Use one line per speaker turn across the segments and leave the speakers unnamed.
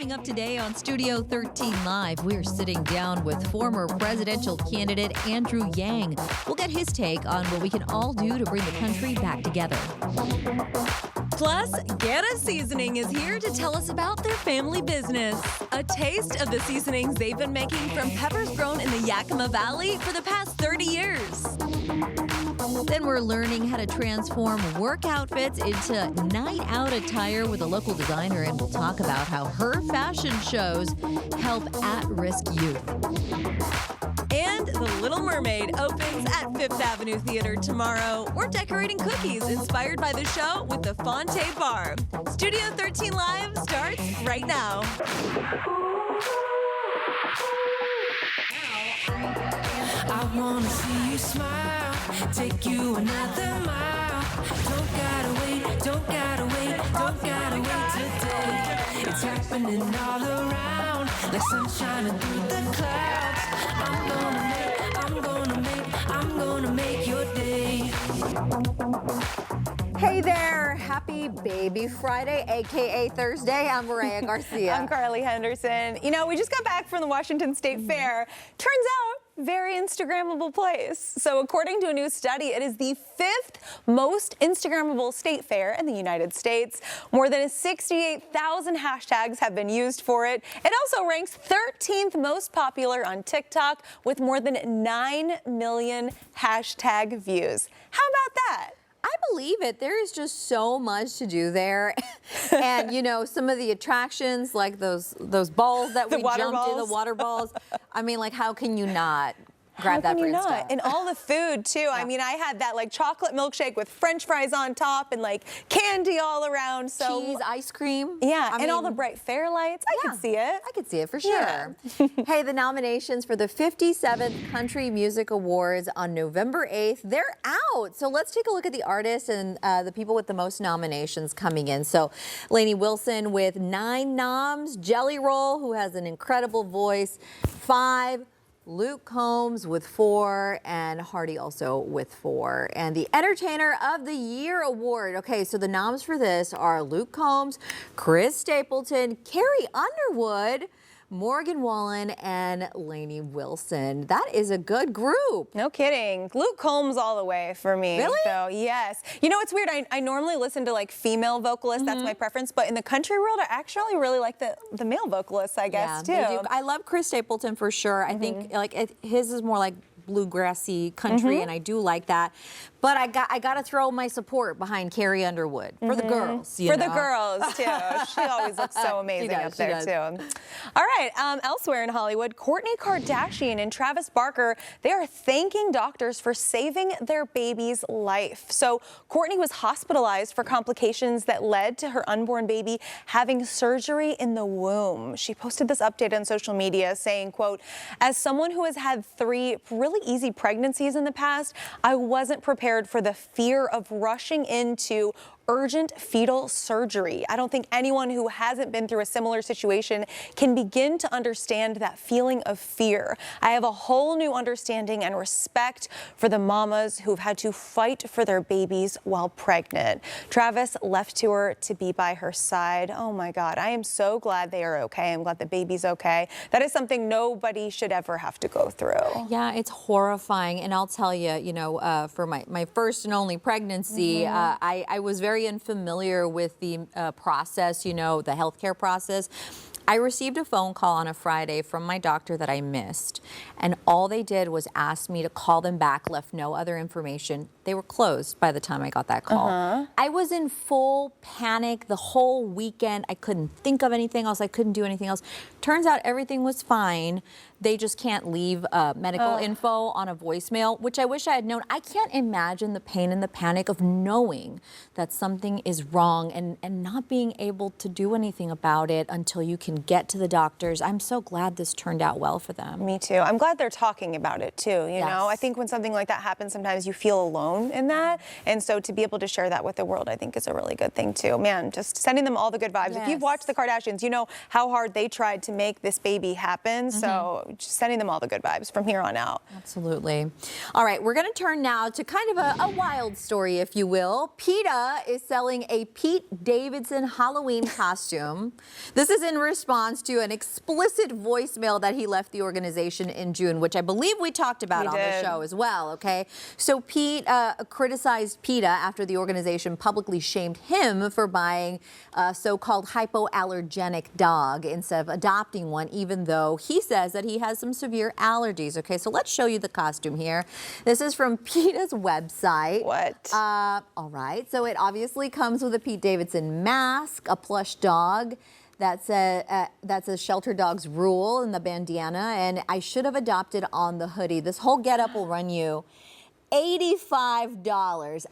Coming up today on Studio 13 Live, we're sitting down with former presidential candidate Andrew Yang. We'll get his take on what we can all do to bring the country back together. Plus, Guerra Seasoning is here to tell us about their family business. A taste of the seasonings they've been making from peppers grown in the Yakima Valley for the past 30 years. Then we're learning how to transform work outfits into night-out attire with a local designer, and we'll talk about how her fashion shows help at-risk youth. And The Little Mermaid opens at Fifth Avenue Theater tomorrow. We're decorating cookies inspired by the show with the Fonte Bar. Studio 13 Live starts right now.
I wanna see you smile, take you another mile. Don't gotta wait, don't gotta wait, don't gotta wait today. It's happening all around, like sunshine through the clouds. I'm gonna make your day.
Hey there, happy Baby Friday, aka Thursday. I'm Mireya Garcia.
I'm Carly Henderson. You know, we just got back from the Washington State Fair. Turns out, very Instagrammable place. So according to a new study, it is the 5th most Instagrammable state fair in the United States. More than 68,000 hashtags have been used for it. It also ranks 13th most popular on TikTok with more than 9 million hashtag views. How about that?
I believe it. There is just so much to do there. And, you know, some of the attractions, like those balls that we jumped in, the water balls. I mean, like, how can you not grab that for Insta?
And all the food, too. Yeah. I mean, I had that, like, chocolate milkshake with French fries on top and, like, candy all around. So
cheese, ice cream.
Yeah, and all the bright fair lights. I could see it.
I could see it for sure. Yeah. Hey, the nominations for the 57th Country Music Awards on November 8th, they're out. So let's take a look at the artists and the people with the most nominations coming in. So Lainey Wilson with 9 noms, Jelly Roll, who has an incredible voice, 5, Luke Combs with 4, and Hardy also with 4. And the Entertainer of the Year award. Okay, so the noms for this are Luke Combs, Chris Stapleton, Carrie Underwood, Morgan Wallen, and Lainey Wilson. That is a good group.
No kidding. Luke Combs all the way for me.
Really?
So, yes. You know, it's weird. I normally listen to, like, female vocalists. That's my preference. But in the country world, I actually really like the male vocalists, I guess, too.
I love Chris Stapleton for sure. I think, like, his is more like bluegrassy country, and I do like that. But I got to throw my support behind Carrie Underwood for the girls.
For the girls, too. She always looks so amazing up there, too. All right, elsewhere in Hollywood, Kourtney Kardashian and Travis Barker, they are thanking doctors for saving their baby's life. So Kourtney was hospitalized for complications that led to her unborn baby having surgery in the womb. She posted this update on social media saying, quote, "As someone who has had 3 really easy pregnancies in the past, I wasn't prepared for the fear of rushing into urgent fetal surgery. I don't think anyone who hasn't been through a similar situation can begin to understand that feeling of fear. I have a whole new understanding and respect for the mamas who've had to fight for their babies while pregnant." Travis left to her to be by her side. Oh my God, I am so glad they are okay. I'm glad the baby's okay. That is something nobody should ever have to go through.
Yeah, it's horrifying. And I'll tell you, you know, for my first and only pregnancy, I was very unfamiliar with the process, you know, the healthcare process. I received a phone call on a Friday from my doctor that I missed, and all they did was ask me to call them back, left no other information. They were closed by the time I got that call. I was in full panic the whole weekend. I couldn't think of anything else. I couldn't do anything else. Turns out everything was fine. They just can't leave medical info on a voicemail, which I wish I had known. I can't imagine the pain and the panic of knowing that something is wrong and not being able to do anything about it until you can get to the doctors. I'm so glad this turned out well for them.
Me too. I'm glad they're talking about it too. You know, I think when something like that happens, sometimes you feel alone in that. And so to be able to share that with the world, I think is a really good thing too. Man, just sending them all the good vibes. If you've watched the Kardashians, you know how hard they tried to make this baby happen. So just sending them all the good vibes from here on out.
Absolutely. All right, we're going to turn now to kind of a wild story, if you will. PETA is selling a Pete Davidson Halloween costume. This is in response to an explicit voicemail that he left the organization in June, which I believe we talked about on the show as well, okay? So Pete criticized PETA after the organization publicly shamed him for buying a so-called hypoallergenic dog instead of adopting one, even though he says that he has some severe allergies. Okay, so let's show you the costume here. This is from PETA's website.
What?
All right, so it obviously comes with a Pete Davidson mask, a plush dog. That's a shelter dog's rule, and the bandana, and I should have adopted on the hoodie. This whole getup will run you $85.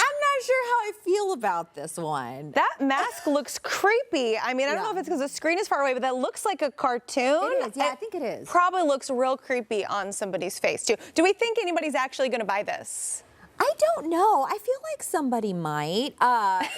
I'm not sure how I feel about this one.
That mask looks creepy. I mean, I don't know if it's because the screen is far away, but that looks like a cartoon.
It is, yeah, I think it is.
Probably looks real creepy on somebody's face, too. Do we think anybody's actually going to buy this?
I don't know. I feel like somebody might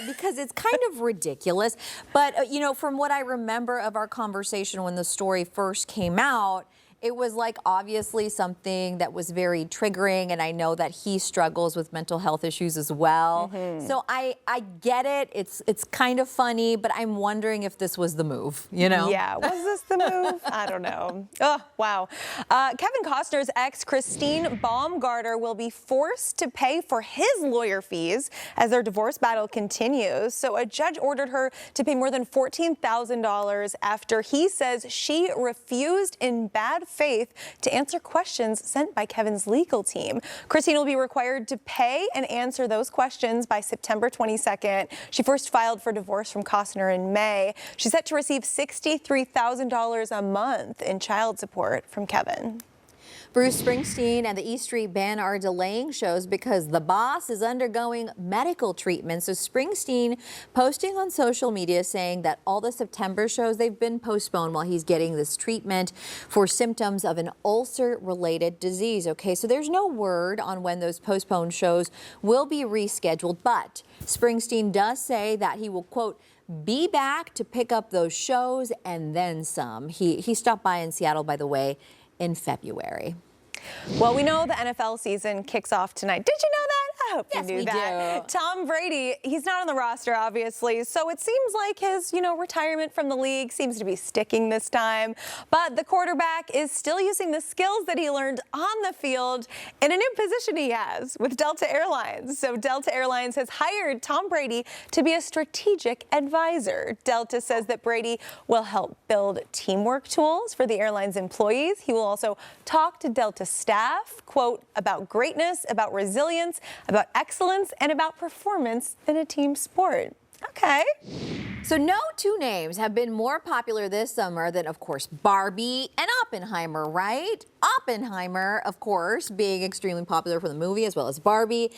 because it's kind of ridiculous. But, you know, from what I remember of our conversation when the story first came out, it was like obviously something that was very triggering, and I know that he struggles with mental health issues as well. So I get it. It's kind of funny, but I'm wondering if this was the move, you know?
Yeah, was this the move? I don't know. Oh, wow. Kevin Costner's ex, Christine Baumgartner, will be forced to pay for his lawyer fees as their divorce battle continues. So a judge ordered her to pay more than $14,000 after he says she refused in bad faith to answer questions sent by Kevin's legal team. Christine will be required to pay and answer those questions by September 22nd. She first filed for divorce from Costner in May. She's set to receive $63,000 a month in child support from Kevin.
Bruce Springsteen and the E Street Band are delaying shows because the boss is undergoing medical treatment. So Springsteen posting on social media saying that all the September shows, they've been postponed while he's getting this treatment for symptoms of an ulcer-related disease. Okay, so there's no word on when those postponed shows will be rescheduled, but Springsteen does say that he will, quote, be back to pick up those shows and then some. He stopped by in Seattle, by the way, in February.
Well, we know the NFL season kicks off tonight. Did you know that? I hope you knew that.
Do.
Tom Brady, he's not on the roster, obviously, so it seems like his, retirement from the league seems to be sticking this time. But the quarterback is still using the skills that he learned on the field in a new position he has with Delta Airlines. So Delta Airlines has hired Tom Brady to be a strategic advisor. Delta says that Brady will help build teamwork tools for the airline's employees. He will also talk to Delta staff, quote, about greatness, about resilience, about excellence, and about performance in a team sport. Okay.
So no two names have been more popular this summer than, of course, Barbie and Oppenheimer, right? Oppenheimer, of course, being extremely popular for the movie as well as Barbie.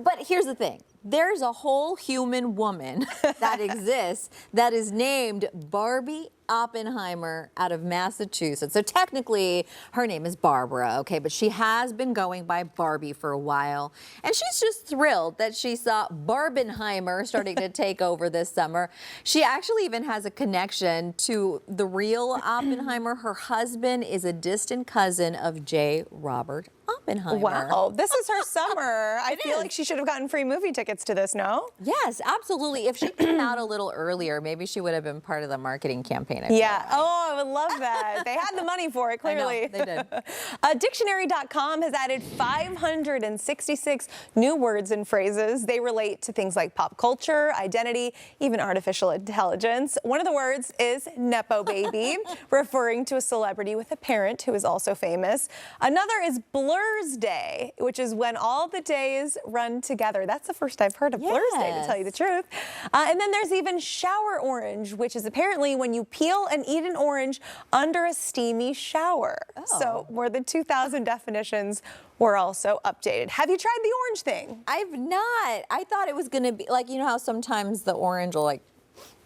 But here's the thing. There's a whole human woman that exists that is named Barbie Oppenheimer out of Massachusetts. So technically, her name is Barbara, okay? But she has been going by Barbie for a while. And she's just thrilled that she saw Barbenheimer starting to take over this summer. She actually even has a connection to the real Oppenheimer. Her husband is a distant cousin of J. Robert Oppenheimer.
Wow, this is her summer. I feel like she should have gotten free movie tickets to this, no?
Yes, absolutely. If she came out a little earlier, maybe she would have been part of the marketing campaign.
Yeah. Oh, I would love that. They had the money for it, clearly.
I know, they did.
Dictionary.com has added 566 new words and phrases. They relate to things like pop culture, identity, even artificial intelligence. One of the words is Nepo baby, referring to a celebrity with a parent who is also famous. Another is Blur's Day, which is when all the days run together. That's the first I've heard of Blur's Day, to tell you the truth. And then there's even shower orange, which is apparently when you peel and eat an orange under a steamy shower.
Oh.
So more than 2,000 definitions were also updated. Have you tried the orange thing?
I've not. I thought it was going to be like, you know how sometimes the orange will like,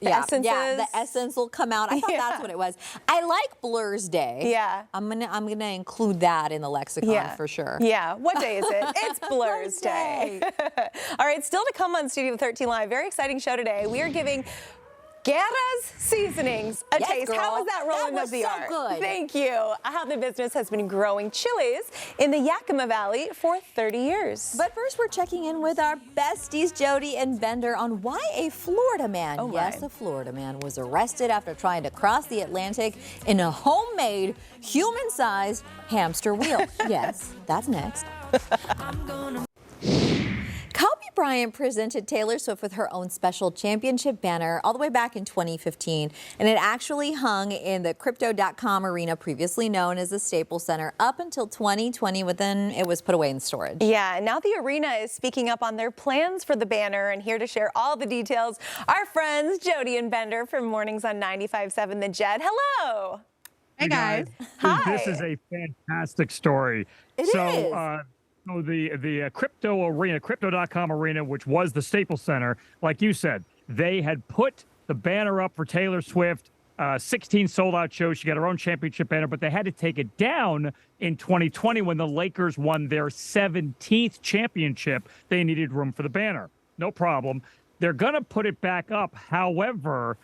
essences.
Yeah, the essence will come out. I thought that's what it was. I like Blur's Day.
Yeah.
I'm gonna include that in the lexicon for sure.
Yeah. What day is it? It's Blur's Day. All right, still to come on Studio 13 Live. Very exciting show today. We are giving Guerra's seasonings. A
Yes,
taste.
girl.
How was that rolling
That
of the
was so
R?
good.
Thank you. How the business has been growing chilies in the Yakima Valley for 30 years.
But first, we're checking in with our besties, Jody and Bender, on why a Florida man, yes, a Florida man, was arrested after trying to cross the Atlantic in a homemade, human-sized hamster wheel. Yes, that's next. Kobe Bryant presented Taylor Swift with her own special championship banner all the way back in 2015, and it actually hung in the Crypto.com arena, previously known as the Staples Center, up until 2020, but then it was put away in storage.
Yeah, now the arena is speaking up on their plans for the banner, and here to share all the details, our friends Jody and Bender from Mornings on 95.7 The Jet. Hello.
Hey guys.
Hi.
This is a fantastic story.
It is.
So the crypto arena, Crypto.com arena, which was the Staples Center, like you said, they had put the banner up for Taylor Swift. 16 sold-out shows. She got her own championship banner, but they had to take it down in 2020 when the Lakers won their 17th championship. They needed room for the banner. No problem. They're going to put it back up. However,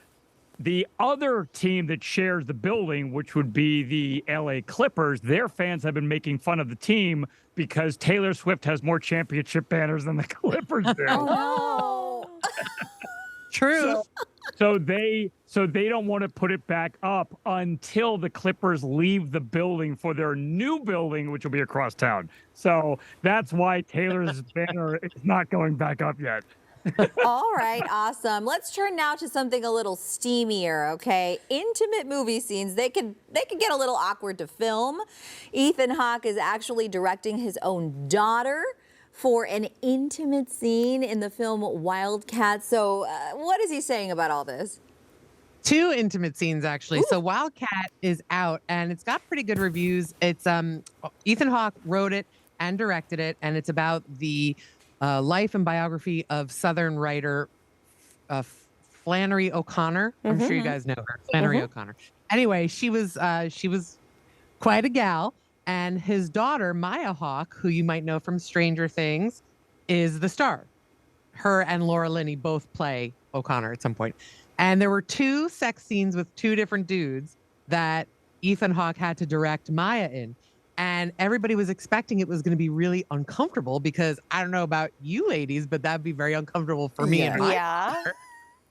the other team that shares the building, which would be the LA Clippers, their fans have been making fun of the team because Taylor Swift has more championship banners than the Clippers do.
Oh, no.
True. So they don't want to put it back up until the Clippers leave the building for their new building, which will be across town. So that's why Taylor's banner is not going back up yet.
All right, awesome. Let's turn now to something a little steamier, okay? Intimate movie scenes, they can get a little awkward to film. Ethan Hawke is actually directing his own daughter for an intimate scene in the film Wildcat. So what is he saying about all this?
2 intimate scenes, actually.
Ooh.
So Wildcat is out, and it's got pretty good reviews. It's Ethan Hawke wrote it and directed it, and it's about the life and biography of Southern writer Flannery O'Connor. I'm sure you guys know her, Flannery O'Connor. Anyway, she was quite a gal, and his daughter Maya Hawke, who you might know from Stranger Things, is the star. Her and Laura Linney both play O'Connor at some point. And there were 2 sex scenes with 2 different dudes that Ethan Hawke had to direct Maya in. And everybody was expecting it was going to be really uncomfortable because I don't know about you ladies, but that'd be very uncomfortable for me.
Yeah.
And my
Yeah.
partner.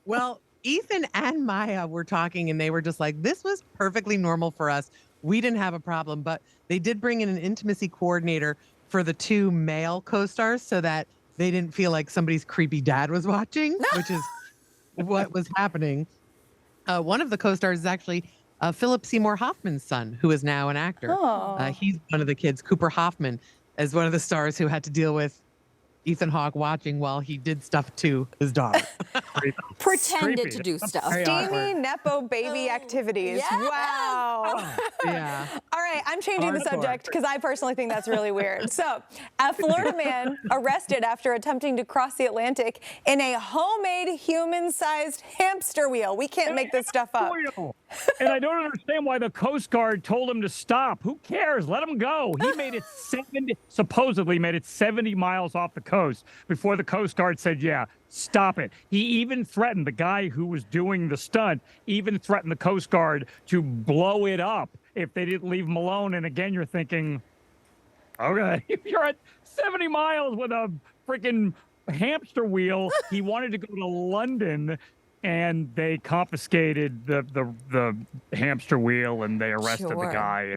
Well, Ethan and Maya were talking and they were just like, this was perfectly normal for us. We didn't have a problem, but they did bring in an intimacy coordinator for the 2 male co-stars so that they didn't feel like somebody's creepy dad was watching, which is what was happening. One of the co-stars is actually Philip Seymour Hoffman's son, who is now an actor.
Oh.
He's one of the kids. Cooper Hoffman is one of the stars who had to deal with Ethan Hawke watching while he did stuff to his daughter.
Pretended
Creepy.
to do
That's
stuff.
very
Steamy Nepo baby activities.
yes.
Wow.
Yeah.
All right, I'm changing the
Hardcore.
subject because I personally think that's really weird. So, a Florida man arrested after attempting to cross the Atlantic in a homemade human-sized hamster wheel. We can't make this stuff up.
And I don't understand why the Coast Guard told him to stop. Who cares? Let him go. He made it supposedly made it 70 miles off the coast before the Coast Guard said, yeah, stop it. He even threatened, the guy who was doing the stunt, even threatened the Coast Guard to blow it up if they didn't leave him alone. And again, you're thinking, okay, if you're at 70 miles with a freaking hamster wheel, he wanted to go to London, and they confiscated the hamster wheel and they arrested the guy.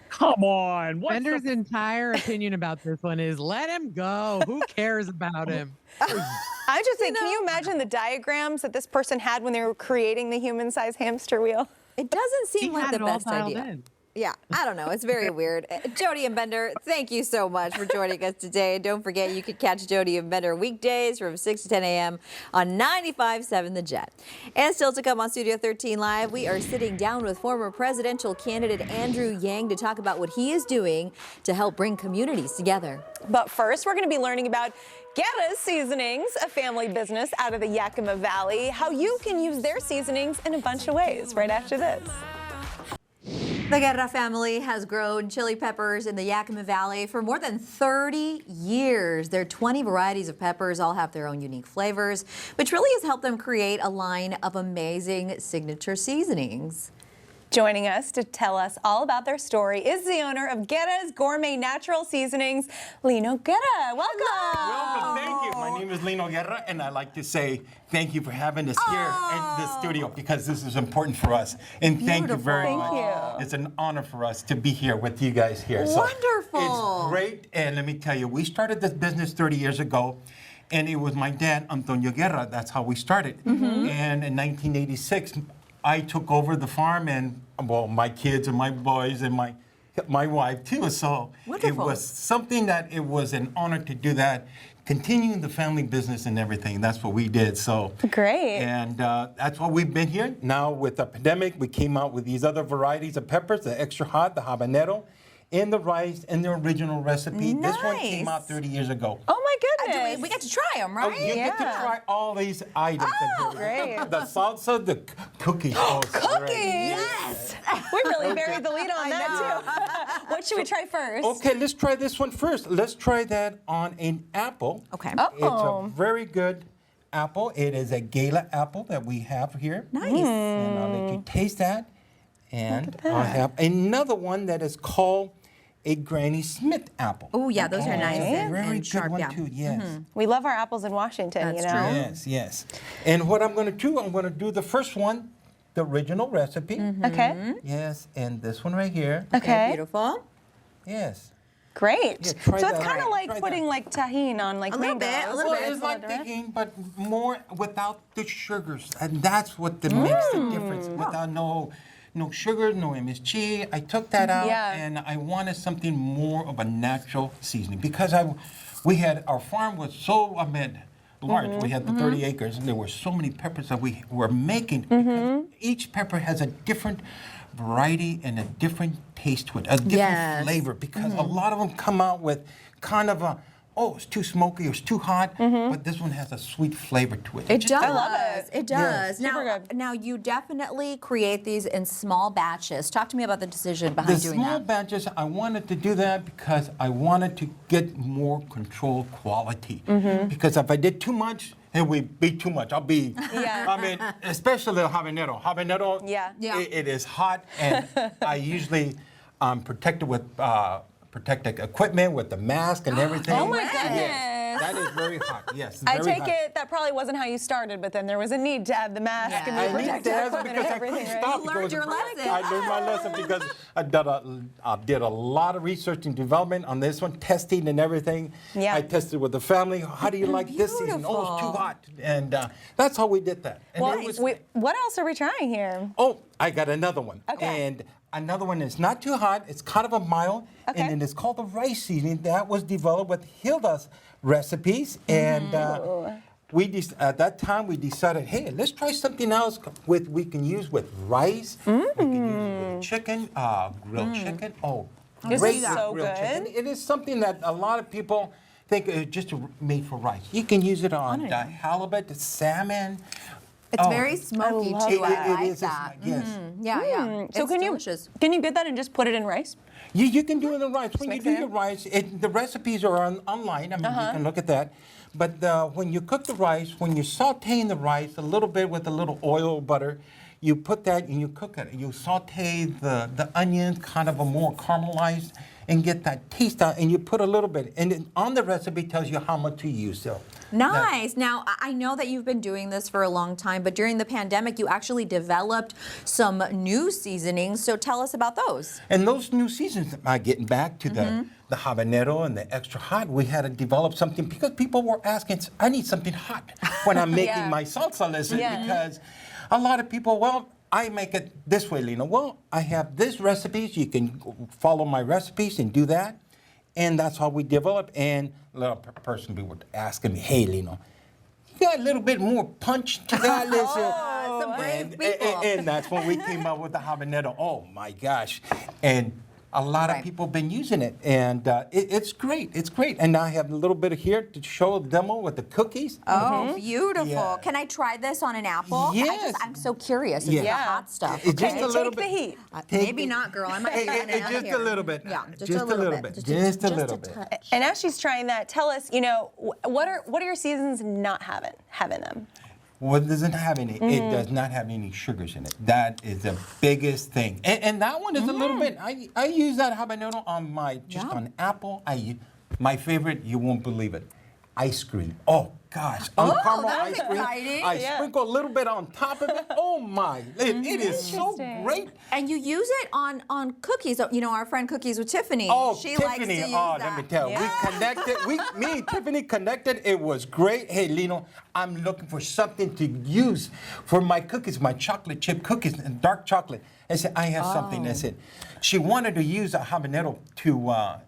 Come on.
Bender's entire opinion about this one is let him go. Who cares about him?
I just think, can you imagine the diagrams that this person had when they were creating the human-sized hamster wheel?
It doesn't seem
He
like
had
the
it all
best
dialed
idea.
in.
Yeah, I don't know. It's very weird. Jody and Bender, thank you so much for joining us today. And don't forget, you can catch Jody and Bender weekdays from 6 to 10 a.m. on 95.7 The Jet. And still to come on Studio 13 Live, we are sitting down with former presidential candidate Andrew Yang to talk about what he is doing to help bring communities together.
But first, we're going to be learning about Guerra's Seasonings, a family business out of the Yakima Valley, how you can use their seasonings in a bunch of ways right after this.
The Guerra family has grown chili peppers in the Yakima Valley for more than 30 years. Their 20 varieties of peppers all have their own unique flavors, which really has helped them create a line of amazing signature seasonings.
Joining us to tell us all about their story is the owner of Guerra's Gourmet Natural Seasonings, Lino Guerra. Welcome.
Welcome, thank you. My name is Lino Guerra, and I'd like to say thank you for having us here in the studio because this is important for us. And thank you very much.
Thank you.
It's an honor for us to be here with you guys here.
Wonderful.
So it's great, and let me tell you, we started this business 30 years ago. And it was my dad, Antonio Guerra. That's how we started. And in 1986, I took over the farm, and well, my kids and my boys and my wife too. So it was something that it was an honor to do that, continuing the family business and everything. That's what we did. So
great.
And that's what we've been here. Now with the pandemic, we came out with these other varieties of peppers: the extra hot, the habanero, and the rice, and the original recipe.
Nice.
This one came out 30 years ago.
Oh my goodness.
We got to try them, right?
Oh, you get to try all these items.
great.
The salsa, the cookies. Oh,
Cookies.
Yes.
We really buried the lead on that too. What should we try first?
Okay, let's try this one first. Let's try that on an apple.
Okay.
It's a very good apple. It is a gala apple that we have here.
Nice.
And I'll let you taste that. And I have another one that is called a Granny Smith apple.
Oh, yeah, those are nice and
Very
sharp,
good one
yeah.
too, yes.
We love our apples in Washington,
That's
you know.
true.
Yes, yes. And what I'm going to do, I'm going to do the first one, the original recipe.
Okay.
Yes, and this one right here.
Okay.
Beautiful.
Yes.
Great.
Yeah, try
so it's
that.
kind of
Try
like
that.
putting like tahini on like
A little
mangoes.
bit, a little
Well,
bit.
it's like baking, but more without the sugars, and that's what makes the difference. Without no sugar, no MSG. I took that out,
Yeah.
and I wanted something more of a natural seasoning because our farm was so large. We had the 30 acres, and there were so many peppers that we were making. Because each pepper has a different variety and a different taste to it, a different flavor. Because a lot of them come out with kind of it's too smoky or it's too hot, but this one has a sweet flavor to it.
It does.
I love it.
It does.
Super
Now,
good.
now you definitely create these in small batches. Talk to me about the decision behind
The
doing
small
that.
batches, I wanted to do that because I wanted to get more controlled quality. Because if I did too much, it would be too much. I mean, especially the habanero. Habanero, it is hot, and I usually protect it with protective equipment with the mask and everything.
Oh my goodness.
Yes, that is very hot. Yes,
I
very
take
hot.
it that probably wasn't how you started, but then there was a need to add the mask and the
I needed
protective
to ask
equipment
because
and
I
everything,
couldn't
right?
stop.
You learned
because
your lesson.
I learned my lesson because I did a lot of research and development on this one, testing and everything.
Yeah.
I tested with the family. How do you like this season? Oh, it's too hot. And that's how we did that. And
Well,
it was-
what else are we trying here?
oh, I got another one.
Okay.
And another one is not too hot. It's kind of a mild.
Okay.
And it is called the rice seasoning. That was developed with Hilda's recipes. And at that time, we decided, hey, let's try something else we can use with rice. We can use it with chicken, grilled chicken. Oh,
This
great
is
with
so
grilled chicken.
good.
It is something that a lot of people think is just made for rice. You can use it on halibut, salmon.
It's very smoky
love
too.
it.
I like
is,
that.
yes.
Yeah.
So
It's
can
delicious.
you get that and just put it in rice?
You can do it in rice. When you
mix
do
it
your
in?
rice, the recipes are online. I mean, you can look at that. But when you cook the rice, when you're sauteing the rice a little bit with a little oil or butter, you put that and you cook it. You saute the onions, kind of a more caramelized, and get that taste out. And you put a little bit. And then on the recipe tells you how much to use. So.
Nice. Now, I know that you've been doing this for a long time, but during the pandemic, you actually developed some new seasonings. So tell us about those.
And those new seasons, getting back to the habanero and the extra hot, we had to develop something because people were asking, I need something hot when I'm making my salsa listen because a lot of people, I make it this way, Lino. Well, I have this recipes. You can follow my recipes and do that. And that's how we develop. And a little person be asking me, hey, Lino, you got a little bit more punch to that listen.
Some brave people.
And that's when we came up with the habanero. Oh my gosh. And a lot of people have been using it, and it's great. It's great. And now I have a little bit of here to show a demo with the cookies.
Oh, beautiful.
Yeah.
Can I try this on an apple?
Yes.
I'm so curious. It's the hot stuff.
It's just
Okay.
a little
Take
bit.
the heat.
Maybe not, girl. I might be
Just a little bit.
Yeah,
just a little bit. Just a little bit.
And as she's trying that, tell us, what are your seasons not having them?
What doesn't have any? It does not have any sugars in it. That is the biggest thing. And that one is a little bit. I use that habanero on on apple. My favorite. You won't believe it. Ice cream. Oh gosh. On caramel
that's
ice cream.
exciting.
I sprinkle a little bit on top of it. Oh my! It is so great.
And you use it on cookies. You know, our friend Cookies with Tiffany.
Oh,
she
Tiffany!
likes to use
Let
that.
me tell you, we connected. Me and Tiffany connected. It was great. Hey, Lino, I'm looking for something to use for my cookies, my chocolate chip cookies and dark chocolate. I said, I have something. I said, she wanted to use a habanero to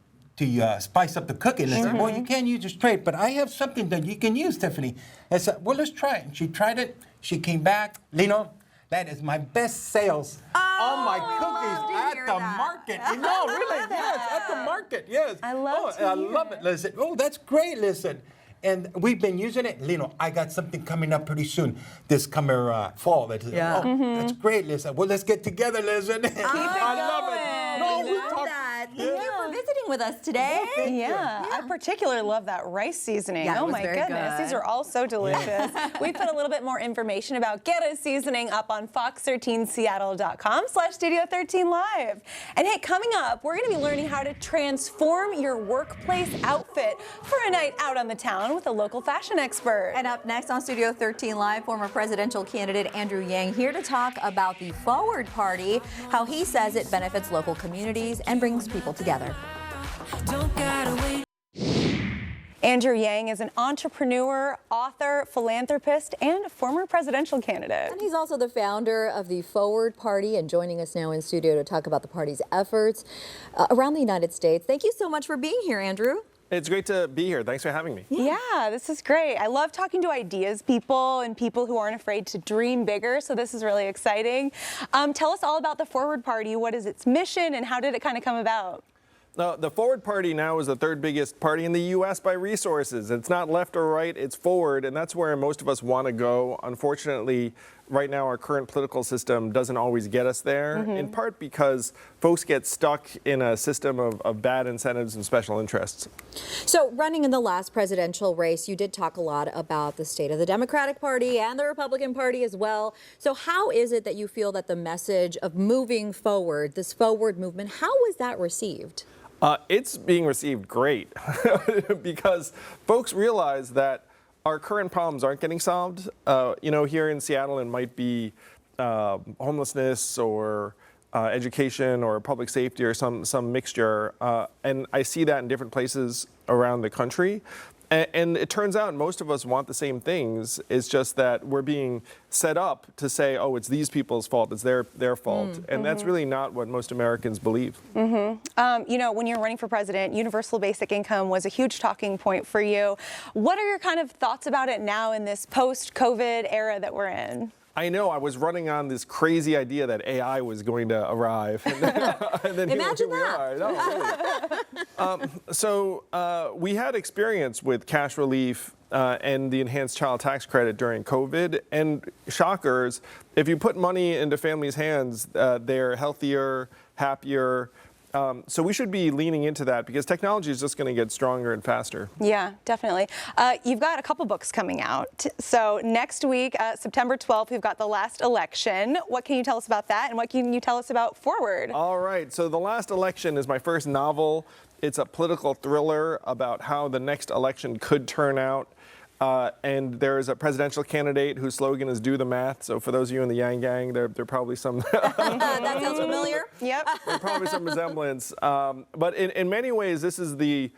spice up the cookie. And I said, well, you can't use it straight, but I have something that you can use, Tiffany. I said, well, let's try it. And she tried it. She came back. Lino, that is my best sales on my cookies at the market. No, really, yes, at the market, yes.
I love
I love it. Listen, that's great, listen. And we've been using it. Lino, I got something coming up pretty soon, this coming fall. That's great, listen. Well, let's get together, listen. I love it. No, we talk.
Thank you for visiting with us today.
Yeah, I particularly love that rice seasoning.
Yeah, it
oh
was
my
very
goodness,
good.
these are all so delicious. We put a little bit more information about Guerra seasoning up on fox13seattle.com/Studio13Live. And hey, coming up, we're going to be learning how to transform your workplace outfit for a night out on the town with a local fashion expert.
And up next on Studio 13 Live, former presidential candidate Andrew Yang here to talk about the Forward Party, how he says it benefits local communities and brings people together.
Don't gotta wait.
Andrew Yang is an entrepreneur, author, philanthropist, and former presidential candidate.
And he's also the founder of the Forward Party and joining us now in studio to talk about the party's efforts around the United States. Thank you so much for being here, Andrew.
It's great to be here. Thanks for having me.
Yeah, this is great. I love talking to ideas people and people who aren't afraid to dream bigger, so this is really exciting. Tell us all about the Forward Party. What is its mission and how did it kind of come about?
The Forward Party now is the third biggest party in the U.S. by resources. It's not left or right, it's forward, and that's where most of us want to go. Unfortunately, right now our current political system doesn't always get us there, in part because folks get stuck in a system of bad incentives and special interests.
So running in the last presidential race, you did talk a lot about the state of the Democratic Party and the Republican Party as well. So how is it that you feel that the message of moving forward, this forward movement, how was that received?
It's being received great because folks realize that our current problems aren't getting solved. Here in Seattle, it might be homelessness or education or public safety or some mixture. And I see that in different places around the country. And it turns out most of us want the same things. It's just that we're being set up to say, oh, it's these people's fault, it's their fault. And that's really not what most Americans believe.
When you're running for president, universal basic income was a huge talking point for you. What are your kind of thoughts about it now in this post-COVID era that we're in?
I know, I was running on this crazy idea that AI was going to arrive. And then
Imagine
here we are. No, really. So we had experience with cash relief and the enhanced child tax credit during COVID. And shockers, if you put money into families' hands, they're healthier, happier. So we should be leaning into that because technology is just going to get stronger and faster.
Yeah, definitely. You've got a couple books coming out. So next week, September 12th, we've got The Last Election. What can you tell us about that? And what can you tell us about Forward?
All right. So The Last Election is my first novel. It's a political thriller about how the next election could turn out. And there's a presidential candidate whose slogan is "Do the math." So for those of you in the Yang Gang, there probably some
That sounds familiar.
Yep.
there's probably some resemblance. But in many ways, this is the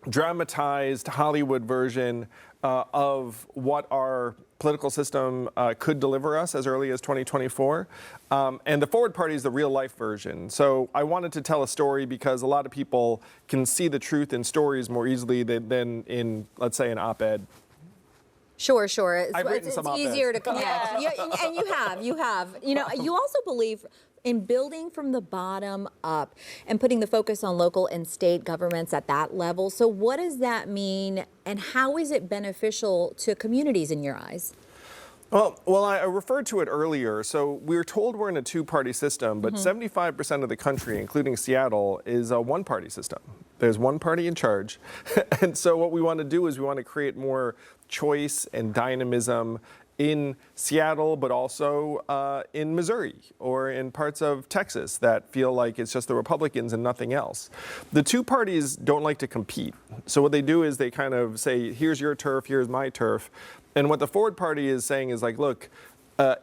dramatized Hollywood version of what our political system could deliver us as early as 2024. And the Forward Party is the real life version. So I wanted to tell a story because a lot of people can see the truth in stories more easily than in, let's say, an op-ed.
Sure.
I've written
It's
some op-eds.
easier to connect. And you have. You know, you also believe in building from the bottom up and putting the focus on local and state governments at that level. So what does that mean, and how is it beneficial to communities in your eyes?
Well, I referred to it earlier. So we were told we're in a two-party system, but 75% of the country, including Seattle, is a one-party system. There's one party in charge. And so what we want to do is we want to create more choice and dynamism in Seattle, but also in Missouri or in parts of Texas that feel like it's just the Republicans and nothing else. The two parties don't like to compete. So what they do is they kind of say, here's your turf, here's my turf. And what the Forward Party is saying is like, look,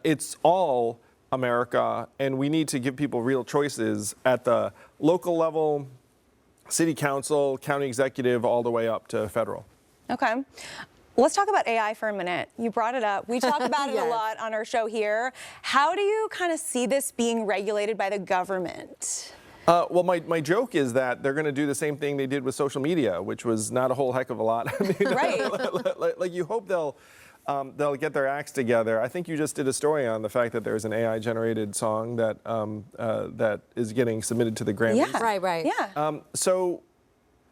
it's all America, and we need to give people real choices at the local level, city council, county executive, all the way up to federal.
Okay. Let's talk about AI for a minute. You brought it up. We talk about it a lot on our show here. How do you kind of see this being regulated by the government?
Well, my joke is that they're going to do the same thing they did with social media, which was not a whole heck of a lot. I mean,
Right.
like you hope they'll get their acts together. I think you just did a story on the fact that there's an AI-generated song that that is getting submitted to the Grammys.
Yeah.
Right.
Yeah.
So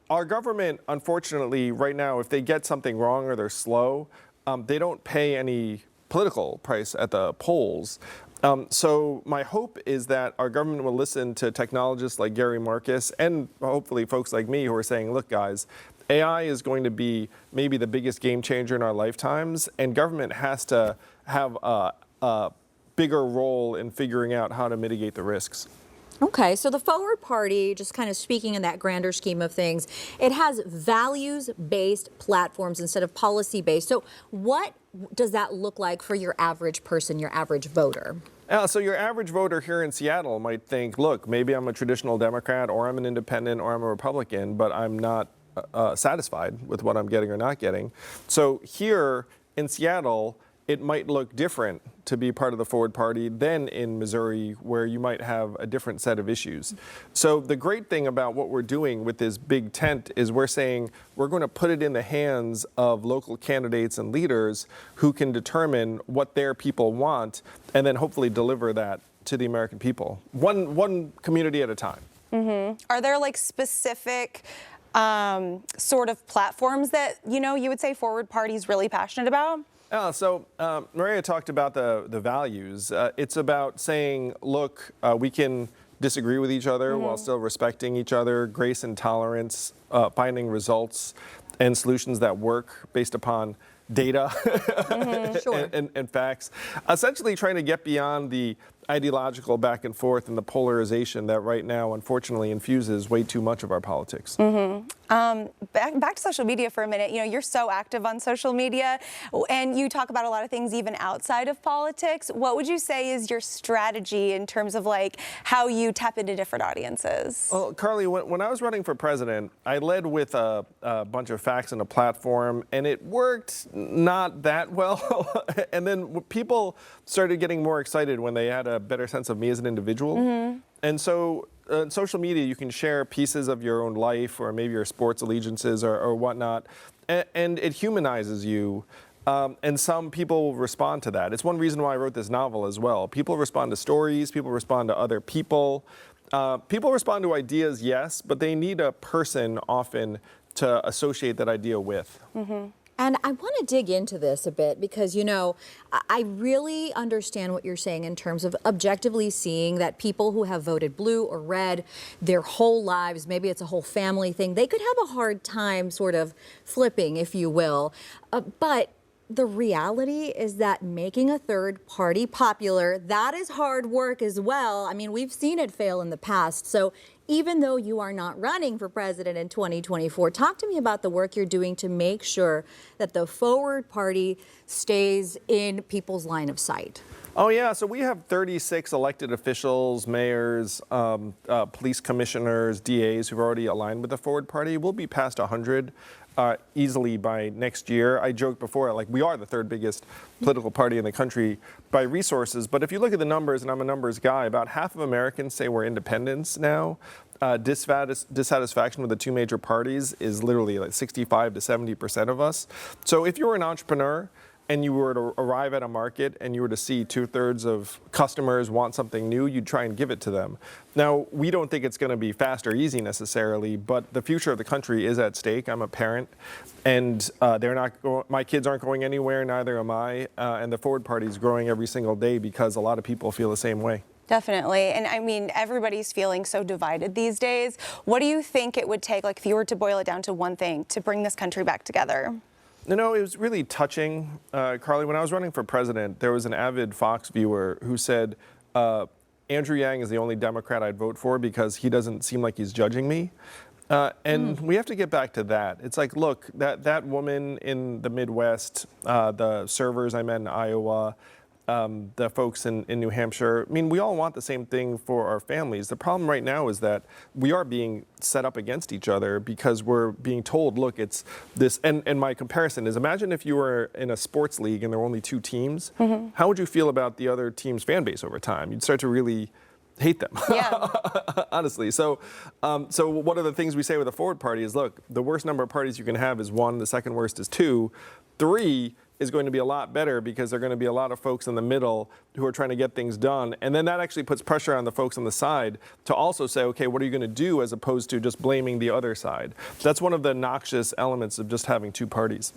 our government, unfortunately, right now, if they get something wrong or they're slow, they don't pay any political price at the polls. So my hope is that our government will listen to technologists like Gary Marcus and hopefully folks like me who are saying, look, guys, AI is going to be maybe the biggest game changer in our lifetimes, and government has to have a bigger role in figuring out how to mitigate the risks.
Okay, so the Forward Party, just kind of speaking in that grander scheme of things, it has values-based platforms instead of policy-based. So what does that look like for your average person, your average voter?
So your average voter here in Seattle might think, look, maybe I'm a traditional Democrat or I'm an independent or I'm a Republican, but I'm not satisfied with what I'm getting or not getting. So here in Seattle, it might look different to be part of the Forward Party than in Missouri, where you might have a different set of issues. So the great thing about what we're doing with this big tent is we're saying we're going to put it in the hands of local candidates and leaders who can determine what their people want and then hopefully deliver that to the American people, one community at a time.
Mm-hmm. Are there like specific sort of platforms that, you would say Forward Party is really passionate about?
So Mireya talked about the values. It's about saying, look, we can disagree with each other while still respecting each other, grace and tolerance, finding results and solutions that work based upon data and facts. Essentially trying to get beyond the ideological back and forth and the polarization that right now, unfortunately, infuses way too much of our politics.
Back to social media for a minute. You're so active on social media, and you talk about a lot of things even outside of politics. What would you say is your strategy in terms of like how you tap into different audiences? Well,
Carly, when I was running for president, I led with a bunch of facts and a platform, and it worked not that well. And then people started getting more excited when they had a better sense of me as an individual. And so on social media, you can share pieces of your own life or maybe your sports allegiances or whatnot, and it humanizes you. And some people will respond to that. It's one reason why I wrote this novel as well. People respond to stories, people respond to other people. People respond to ideas, yes, but they need a person often to associate that idea with.
And I want to dig into this a bit because, I really understand what you're saying in terms of objectively seeing that people who have voted blue or red their whole lives, maybe it's a whole family thing, they could have a hard time sort of flipping, if you will. But the reality is that making a third party popular, that is hard work as well. I mean, we've seen it fail in the past. So even though you are not running for president in 2024, talk to me about the work you're doing to make sure that the Forward Party stays in people's line of sight.
Oh, yeah. So we have 36 elected officials, mayors, police commissioners, DAs who've already aligned with the Forward Party. We'll be past 100 easily by next year. I joked before, like, we are the third biggest political party in the country by resources. But if you look at the numbers, and I'm a numbers guy, about half of Americans say we're independents now. Dissatisfaction with the two major parties is literally like 65 to 70% of us. So if you're an entrepreneur, and you were to arrive at a market and you were to see 2/3 of customers want something new, you'd try and give it to them. Now, we don't think it's going to be fast or easy necessarily, but the future of the country is at stake. I'm a parent, and my kids aren't going anywhere, neither am I, and the Forward Party is growing every single day because a lot of people feel the same way.
Definitely. And I mean, everybody's feeling so divided these days. What do you think it would take, like if you were to boil it down to one thing, to bring this country back together?
You know, it was really touching. Carly, when I was running for president, there was an avid Fox viewer who said, Andrew Yang is the only Democrat I'd vote for because he doesn't seem like he's judging me. And we have to get back to that. It's like, look, that woman in the Midwest, the servers I met in Iowa, the folks in New Hampshire, I mean, we all want the same thing for our families. The problem right now is that we are being set up against each other because we're being told, look, it's this, and my comparison is, imagine if you were in a sports league and there were only 2 teams, how would you feel about the other team's fan base over time? You'd start to really hate them,
yeah.
honestly. So one of the things we say with the Forward Party is, look, the worst number of parties you can have is 1, the second worst is 2, 3 is going to be a lot better because there are going to be a lot of folks in the middle who are trying to get things done. And then that actually puts pressure on the folks on the side to also say, okay, what are you going to do, as opposed to just blaming the other side. That's one of the noxious elements of just having 2 parties.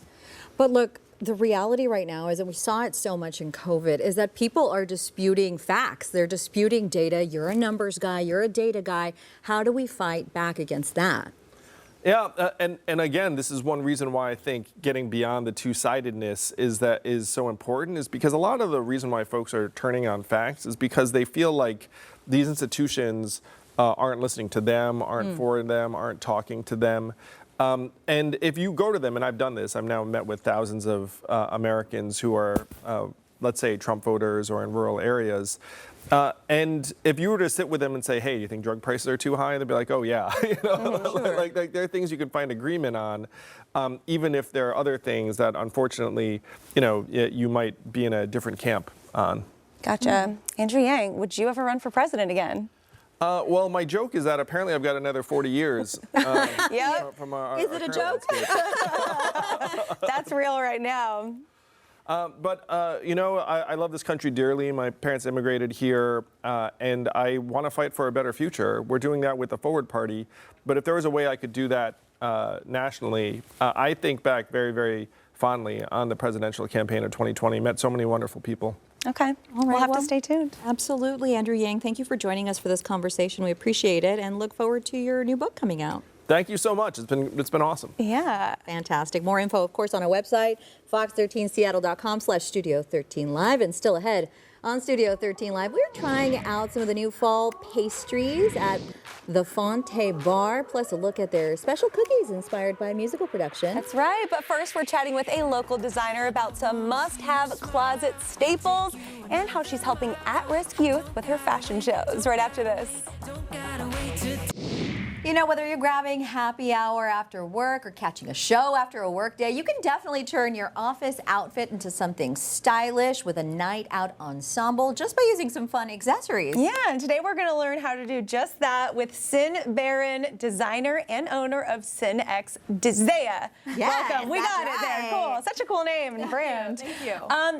But look, the reality right now is, and we saw it so much in COVID, is that people are disputing facts. They're disputing data. You're a numbers guy, you're a data guy. How do we fight back against that?
Yeah, and again, this is one reason why I think getting beyond the two-sidedness is so important, is because a lot of the reason why folks are turning on facts is because they feel like these institutions aren't listening to them, aren't for them, aren't talking to them. And if you go to them, and I've done this, I've now met with thousands of Americans who are, let's say, Trump voters or in rural areas. And if you were to sit with them and say, hey, do you think drug prices are too high? They'd be like, oh, yeah. Sure. like there are things you can find agreement on, even if there are other things that, unfortunately, you might be in a different camp on.
Gotcha. Andrew Yang, would you ever run for president again?
Well, my joke is that apparently I've got another 40 years.
Yep.
From our,
is it a joke?
That's real right now.
I love this country dearly. My parents immigrated here, and I want to fight for a better future. We're doing that with the Forward Party. But if there was a way I could do that nationally, I think back very, very fondly on the presidential campaign of 2020. Met so many wonderful people.
Okay. All right. We'll have to stay tuned.
Absolutely. Andrew Yang, thank you for joining us for this conversation. We appreciate it and look forward to your new book coming out.
Thank you so much. It's been awesome.
Yeah.
Fantastic. More info, of course, on our website, fox13seattle.com/studio13live. And still ahead on Studio 13 Live, we're trying out some of the new fall pastries at the Fonte Bar, plus a look at their special cookies inspired by musical production.
That's right. But first, we're chatting with a local designer about some must-have closet staples and how she's helping at-risk youth with her fashion shows. Right after this.
You know, whether you're grabbing happy hour after work or catching a show after a work day, you can definitely turn your office outfit into something stylish with a night out ensemble just by using some fun accessories.
Yeah, and today we're going to learn how to do just that with Sin Barron, designer and owner of Sin X Dizea.
Yes,
welcome. We got
right.
it there. Cool. Such a cool name and brand.
Thank you.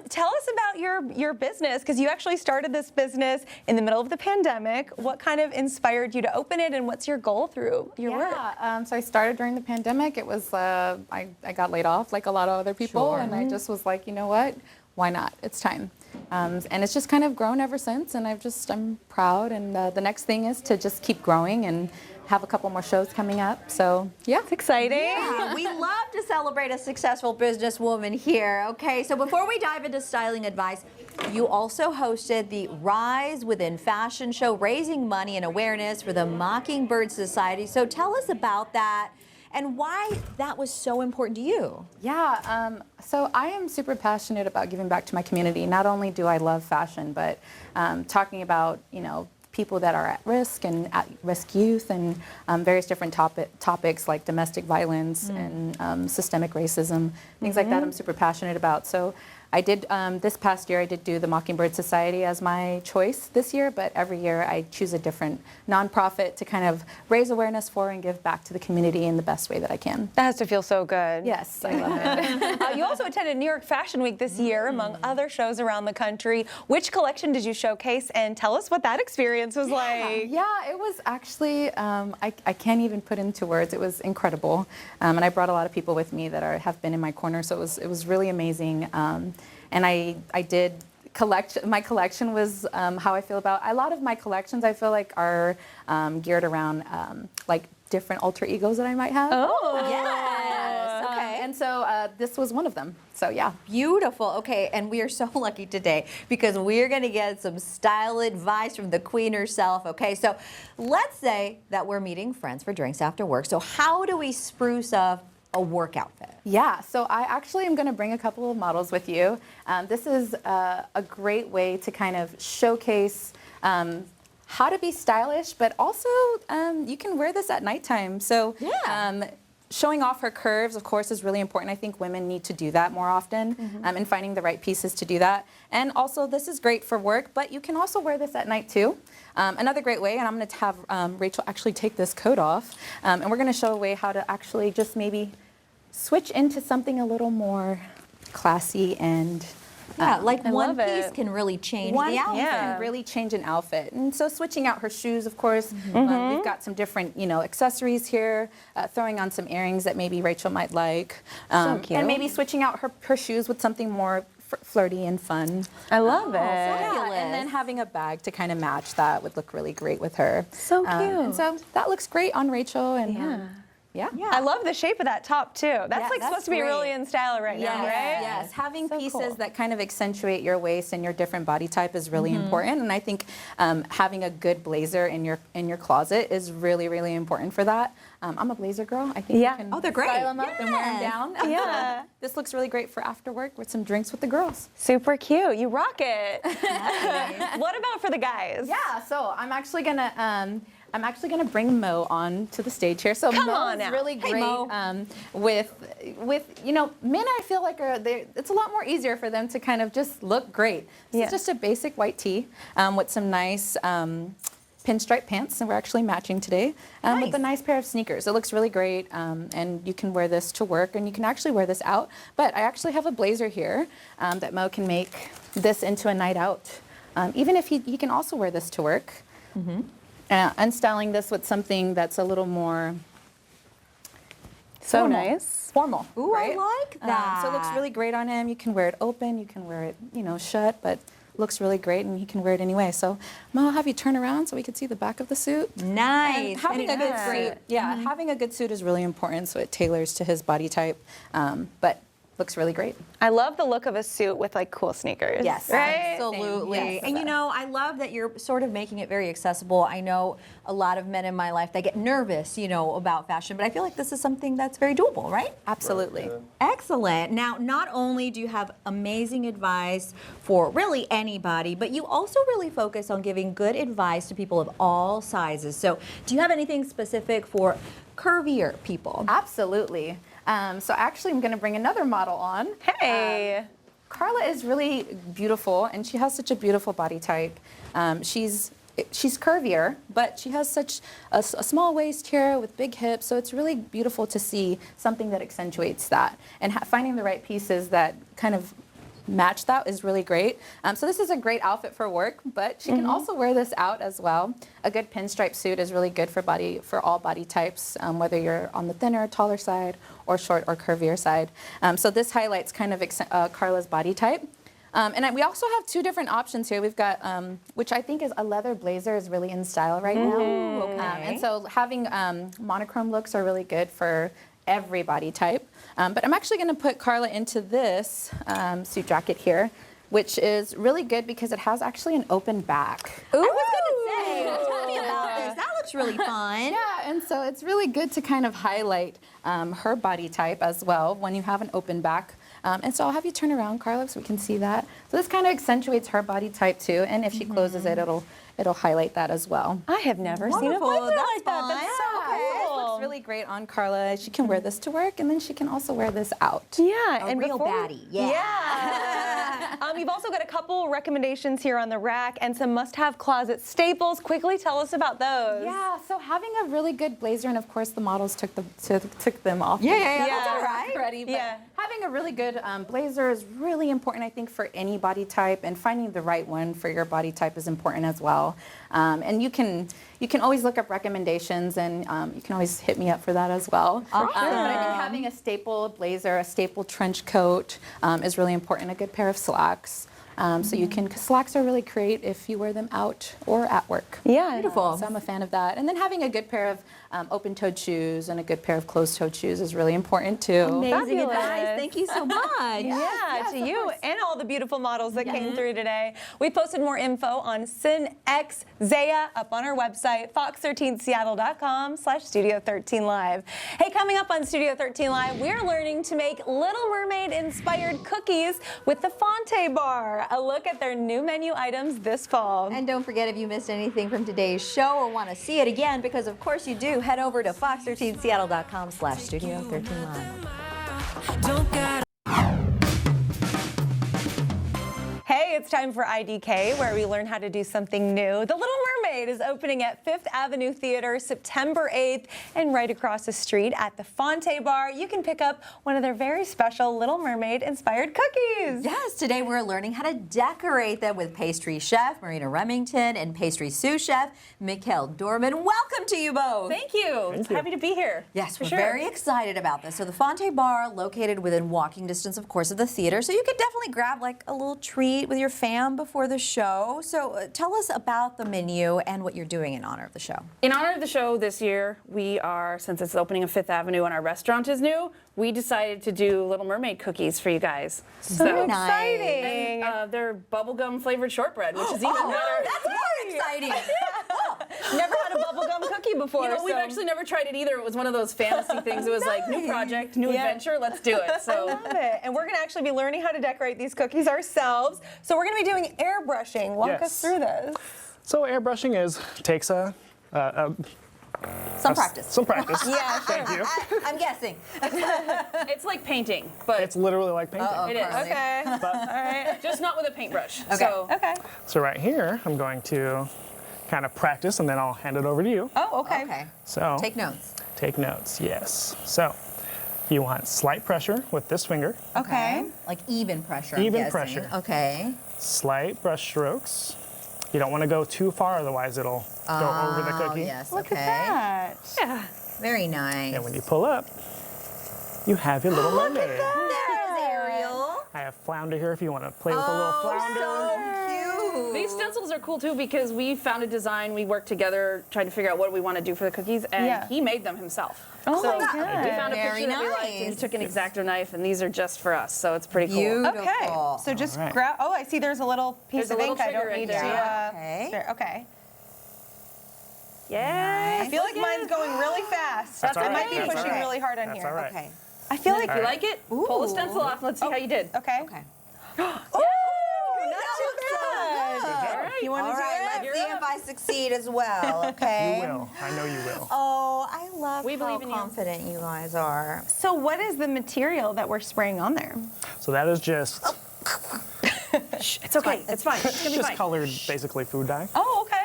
Tell us about your business, because you actually started this business in the middle of the pandemic. What kind of inspired you to open it, and what's your goal through your work?
So I started during the pandemic. It was, I got laid off like a lot of other people, and I just was like, you know what, why not? It's time. And it's just kind of grown ever since, and I'm proud, and the next thing is to just keep growing and have a couple more shows coming up. So yeah,
it's exciting.
Yeah, we love to celebrate a successful businesswoman here. Okay, so before we dive into styling advice, you also hosted the Rise Within Fashion show, raising money and awareness for the Mockingbird Society. So tell us about that and why that was so important to you.
Yeah, so I am super passionate about giving back to my community. Not only do I love fashion, but talking about, people that are at risk and at-risk youth, and various different topics like domestic violence and systemic racism, things like that I'm super passionate about. So I did, this past year, I did do the Mockingbird Society as my choice this year, but every year I choose a different nonprofit to kind of raise awareness for and give back to the community in the best way that I can.
That has to feel so good.
Yes, I love it.
You also attended New York Fashion Week this year, among other shows around the country. Which collection did you showcase, and tell us what that experience was like?
Yeah, it was actually, I can't even put into words. It was incredible. And I brought a lot of people with me that have been in my corner, so it was really amazing. And I did collect, my collection was how I feel about, a lot of my collections I feel like are geared around like different alter egos that I might have.
Oh,
Yes. Okay.
And so this was one of them. So yeah.
Beautiful. Okay, and we are so lucky today because we're going to get some style advice from the queen herself. Okay, so let's say that we're meeting friends for drinks after work. So how do we spruce up a work outfit?
Yeah, so I actually am going to bring a couple of models with you. This is a great way to kind of showcase how to be stylish, but also you can wear this at nighttime. So showing off her curves, of course, is really important. I think women need to do that more often, and finding the right pieces to do that. And also, this is great for work, but you can also wear this at night too. Another great way, and I'm going to have Rachel actually take this coat off, and we're going to show a way how to actually just maybe switch into something a little more classy and
like one
love
piece
it.
can really change
one
the outfit.
can really change an outfit. And so switching out her shoes, of course, we've got some different, accessories here, throwing on some earrings that maybe Rachel might like,
cute.
and maybe switching out her shoes with something more flirty and fun.
I love it.
Yeah, and then having a bag to kind of match that would look really great with her.
So cute.
And so that looks great on Rachel. And yeah.
I love the shape of that top too. That's like
that's
supposed to be really
great.
in style right now, right?
Yes, having
So
pieces
cool.
that kind of accentuate your waist and your different body type is really important. And I think having a good blazer in your closet is really, really important for that. I'm a blazer girl. I think
Yeah.
you can
Oh, they're great.
style them up and wear them
Yes.
down.
Yeah.
This looks really great for after work with some drinks with the girls.
Super cute. You rock it. What about for the guys?
Yeah, so I'm actually gonna bring Mo on to the stage here. So
Come
Mo
on
is
now.
really
Hey,
great
Mo.
with men. I feel like it's a lot more easier for them to kind of just look great. This is just a basic white tee with some nice pinstripe pants, and we're actually matching today with a nice pair of sneakers. It looks really great, and you can wear this to work, and you can actually wear this out. But I actually have a blazer here that Mo can make this into a night out. Even if he can also wear this to work. And styling this with something that's a little more
So
formal.
nice.
Formal.
Ooh,
right?
I like that.
So it looks really great on him. You can wear it open, you can wear it, shut, but looks really great, and he can wear it anyway. So Mo, I'll have you turn around so we can see the back of the suit.
Nice.
And having a good suit, having a good suit is really important, so it tailors to his body type, but looks really great.
I love the look of a suit with like cool sneakers.
Yes,
Right?
absolutely.
Yes.
And I love that you're sort of making it very accessible. I know a lot of men in my life that get nervous, about fashion, but I feel like this is something that's very doable, right?
Absolutely.
Excellent. Now, not only do you have amazing advice for really anybody, but you also really focus on giving good advice to people of all sizes. So, do you have anything specific for curvier people?
Absolutely. So actually, I'm going to bring another model on.
Hey.
Carla is really beautiful, and she has such a beautiful body type. She's curvier, but she has such a small waist here with big hips, so it's really beautiful to see something that accentuates that. And finding the right pieces that kind of match that is really great. So this is a great outfit for work, but she can also wear this out as well. A good pinstripe suit is really good for all body types, whether you're on the thinner, taller side, or short or curvier side. So this highlights kind of Carla's body type. And we also have two different options here. We've got, which I think is a leather blazer is really in style right now. And so having monochrome looks are really good for every body type. But I'm actually going to put Carla into this suit jacket here, which is really good because it has actually an open back.
Ooh, I was going to say, tell me about this. That looks really fun.
Yeah, and so it's really good to kind of highlight her body type as well when you have an open back. And so I'll have you turn around, Carla, so we can see that. So this kind of accentuates her body type too, and if she closes it, it'll highlight that as well.
I have never seen a
Wonderful.
blazer
That's
like that.
fun.
That's so
This
cool.
looks really great on Carla. She can wear this to work, and then she can also wear this out.
Yeah,
A
and
real
before-
baddie. Yeah.
You've also got a couple recommendations here on the rack and some must-have closet staples. Quickly tell us about those.
Yeah, so having a really good blazer, and of course the models took them off.
Yeah, that's all right.
Already, but
Yeah.
having a really good blazer is really important, I think, for any body type, and finding the right one for your body type is important as well. And you can always look up recommendations, and you can always hit me up for that as well. But I think having a staple blazer, a staple trench coat is really important. A good pair of slacks. So you can, because slacks are really great if you wear them out or at work.
Yeah.
Beautiful.
So I'm a fan of that. And then having a good pair of open-toed shoes and a good pair of closed-toed shoes is really important too.
Amazing
Fabulous.
advice. Thank you so much.
Yeah, to you and all the beautiful models that came through today. We posted more info on Sin X Zaya up on our website, fox13seattle.com/Studio13Live. Hey, coming up on Studio 13 Live, we're learning to make Little Mermaid inspired cookies with the Fonte Bar. A look at their new menu items this fall.
And don't forget, if you missed anything from today's show or want to see it again, because of course you do, head over to fox13seattle.com/Studio13Live.
Don't gotta
Hey, it's time for IDK, where we learn how to do something new. The Little Mermaid is opening at 5th Avenue Theater September 8th, and right across the street at the Fonte Bar, you can pick up one of their very special Little Mermaid inspired cookies.
Yes, today we're learning how to decorate them with pastry chef Marina Remington and pastry sous chef Mikkel Dorman. Welcome to you both.
Thank you. Happy to be here.
Yes,
For
we're
sure.
very excited about this. So the Fonte Bar, located within walking distance, of course, of the theater, so you could definitely grab like a little treat with your fam before the show. So tell us about the menu and what you're doing in honor of the show.
In honor of the show this year, we are, since it's the opening of 5th Avenue and our restaurant is new, we decided to do Little Mermaid cookies for you guys.
So nice.
Exciting.
They're bubblegum flavored shortbread, which is even better.
That's more exciting.
Never had a bubblegum cookie before.
You know, we've
so-
actually never tried it either. It was one of those fantasy things. It was like, new project, new adventure, let's do it. So
Love it. And we're going to actually be learning how to decorate these cookies ourselves. So we're going to be doing airbrushing. Walk us through this.
So airbrushing takes
Some practice.
some practice.
Yeah,
Thank you.
I'm guessing.
it's like painting, but
It's literally like painting.
it is.
Carly.
Okay.
But,
All right.
Just not with a paintbrush.
Okay.
So
Okay.
so right here, I'm going to kind of practice, and then I'll hand it over to you.
Oh, okay.
Okay.
So
Take notes.
take notes. Yes. So you want slight pressure with this finger,
Okay.
Like even pressure. I'm
Even
guessing.
pressure.
Okay.
slight brush strokes. You don't want to go too far, otherwise it'll go over the cookie.
Yes.
Look
okay.
at that.
yeah.
Very nice.
And when you pull up, you have your Little Mermaid.
There's Ariel.
I have flounder here if you want to play with a little flounder.
So cute.
These stencils are cool too because we found a design. We worked together trying to figure out what we want to do for the cookies, and
Yeah.
he made them himself.
Oh
so
my God.
we found a
Very
picture that we liked, and he
nice.
took an X-Acto knife, and these are just for us. So it's pretty cool.
Beautiful.
Okay. So just
All right.
grab. Oh, I see. There's a little piece
There's a
of
little
ink. I
trigger
don't
right
need to.
there.
Okay.
Sure. Okay.
Yeah.
I feel like mine's going really fast.
That's all
I
right.
might be
That's
pushing
all right.
really hard on
That's
here.
all right.
Okay.
I feel like.
If you like it, pull the stencil off. Let's see how you did.
Okay.
Okay.
Oh, not too bad.
All right.
You want to
All
do
right,
it?
let's
You're
see
up.
if I succeed as well, okay?
You will. I know you will.
Oh, I love
We
how
believe in you.
confident you guys are.
So what is the material that we're spraying on there?
So that is just
It's okay. It's fine. It's gonna be
just
fine.
colored, basically food dye.
Oh, okay.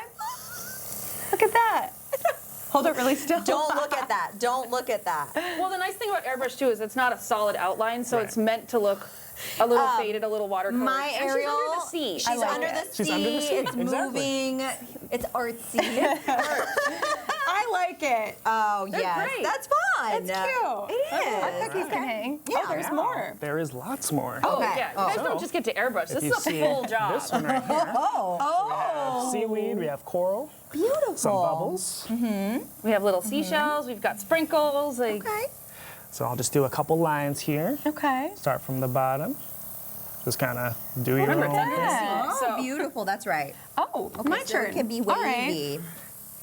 Look at that. Hold it really still.
Don't look at that. Don't look at that.
Well, the nice thing about airbrush too is it's not a solid outline, so
Right.
it's meant to look a little faded, a little watercolor.
My
And
Ariel,
she's under the sea.
she's
I like
under
it.
the
She's
sea.
under the sea,
It's
exactly.
moving. It's artsy.
I like it.
Oh, yes.
great.
That's fun.
That's cute.
It
Our
is.
cookies can hang.
Yeah.
Oh, there's
Wow.
more.
There is lots more.
Oh,
Okay.
yeah.
Oh.
You guys don't just get to airbrush.
If
This
you
is a
see
full job.
This one right here.
Oh,
Seaweed, we have coral,
beautiful.
some bubbles.
We have little seashells. We've got sprinkles. Like,
Okay.
So I'll just do a couple lines here.
Okay.
Start from the bottom. Just kind of do your
Remember,
own
it's under the
thing.
sea.
Oh,
So
beautiful. That's right.
Oh,
Okay,
my
so
turn.
it can be
All right.
wavy.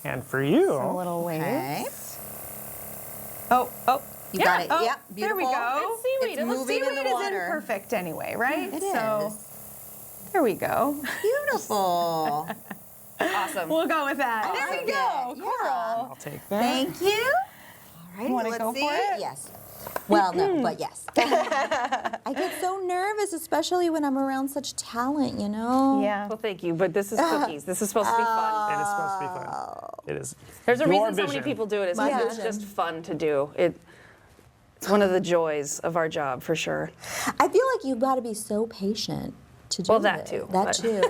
And for you,
A little wave.
Okay.
Oh, oh.
You got it.
Oh,
Yep.
there
Beautiful.
we go.
It's seaweed.
It's
It looks
moving in
Seaweed
the
is
water.
imperfect anyway, right?
It
So
is.
there we go.
Beautiful.
awesome.
We'll go with that.
I
There we
like
go.
it.
Coral.
I'll take that.
Thank you. All right.
Wanna
let's
go
see.
for it?
Yes. Well, no, but yes. I get so nervous, especially when I'm around such talent, you know?
Yeah.
Well, thank you, but this is cookies. This is supposed to be fun.
It is supposed to be fun. It is.
There's a
Your
reason so many
vision.
people do it. It's because it's just fun to do. It's one of the joys of our job, for sure.
I feel like you've got to be so patient to do
Well, that
it.
too,
That
but-
too.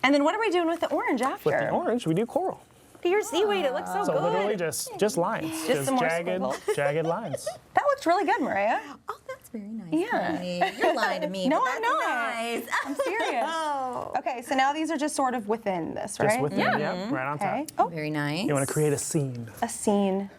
And then what are we doing with the orange after?
With the orange, we do coral.
Your seaweed, it looks so
So
good.
literally just lines.
Just some more
jagged,
squiggles.
jagged lines.
That looks really good, Mireya.
Oh, that's very nice.
Yeah.
honey. You're lying to me.
No,
but
I'm
that's
not.
Nice.
I'm serious.
Oh.
Okay, so now these are just sort of within this, right?
Just within, yeah, right on
Okay.
top.
Oh,
Very nice.
You want to create a scene.
a scene.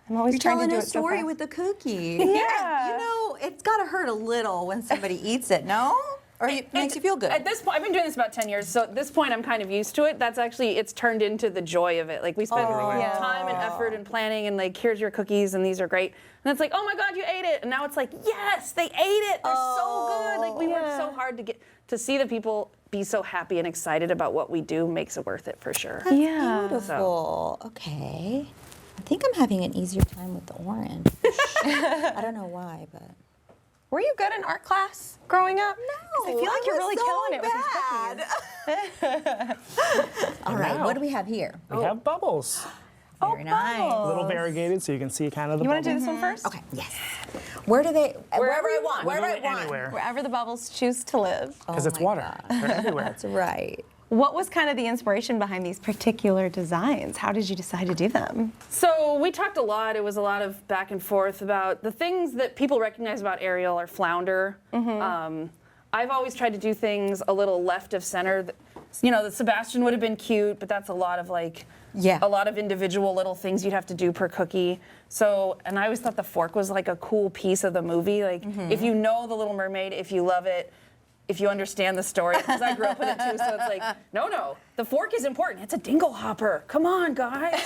I'm always
You're
trying
telling
to do
a
it so
story
fast.
with the cookie.
Yeah.
You know, it's got to hurt a little when somebody eats it, no? Or it makes you feel good.
At this point, I've been doing this about 10 years, so at this point, I'm kind of used to it. That's actually, it's turned into the joy of it. Like, we spend time and effort and planning, and like, here's your cookies, and these are great. And it's like, oh my God, you ate it. And now it's like, yes, they ate it. They're so good. Like, we worked so hard to see the people be so happy and excited about what we do makes it worth it for sure.
Yeah.
Beautiful. Okay. I think I'm having an easier time with the orange. I don't know why, but.
Were you good in art class growing up? No. I feel like you're really killing it with these cookies.
All right,
now-
what do we have here?
We have bubbles.
Very nice.
A little variegated so you can see kind of the
You want to do
bubbles.
this one first?
Okay, yes. Where do they? Wherever I want.
We'll do
Wherever
it
I want.
anywhere.
Wherever the bubbles choose to live.
Because
Oh
it's
my
water.
God.
They're everywhere.
That's right.
What was kind of the inspiration behind these particular designs? How did you decide to do them?
So we talked a lot. It was a lot of back and forth about the things that people recognize about Ariel or flounder. I've always tried to do things a little left of center. You know, the Sebastian would have been cute, but that's a lot of like, a lot of individual little things you'd have to do per cookie. So, and I always thought the fork was like a cool piece of the movie. Like, if you know The Little Mermaid, if you love it, if you understand the story, because I grew up with it too, so it's like, no, the fork is important. It's a dingle hopper. Come on, guys.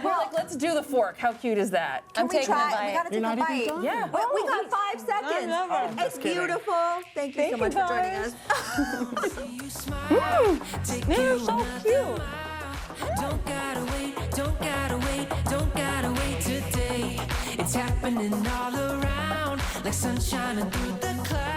We're like, let's do the fork. How cute is that?
Can we try? We gotta take
You're
a
not
bite.
even done.
Yeah.
We got 5 seconds.
I'm
It's
just kidding.
beautiful. Thank you so much for joining us.
They're so cute.
Don't gotta wait, don't gotta wait, don't gotta wait today. It's happening all around, like sun shining through the clouds.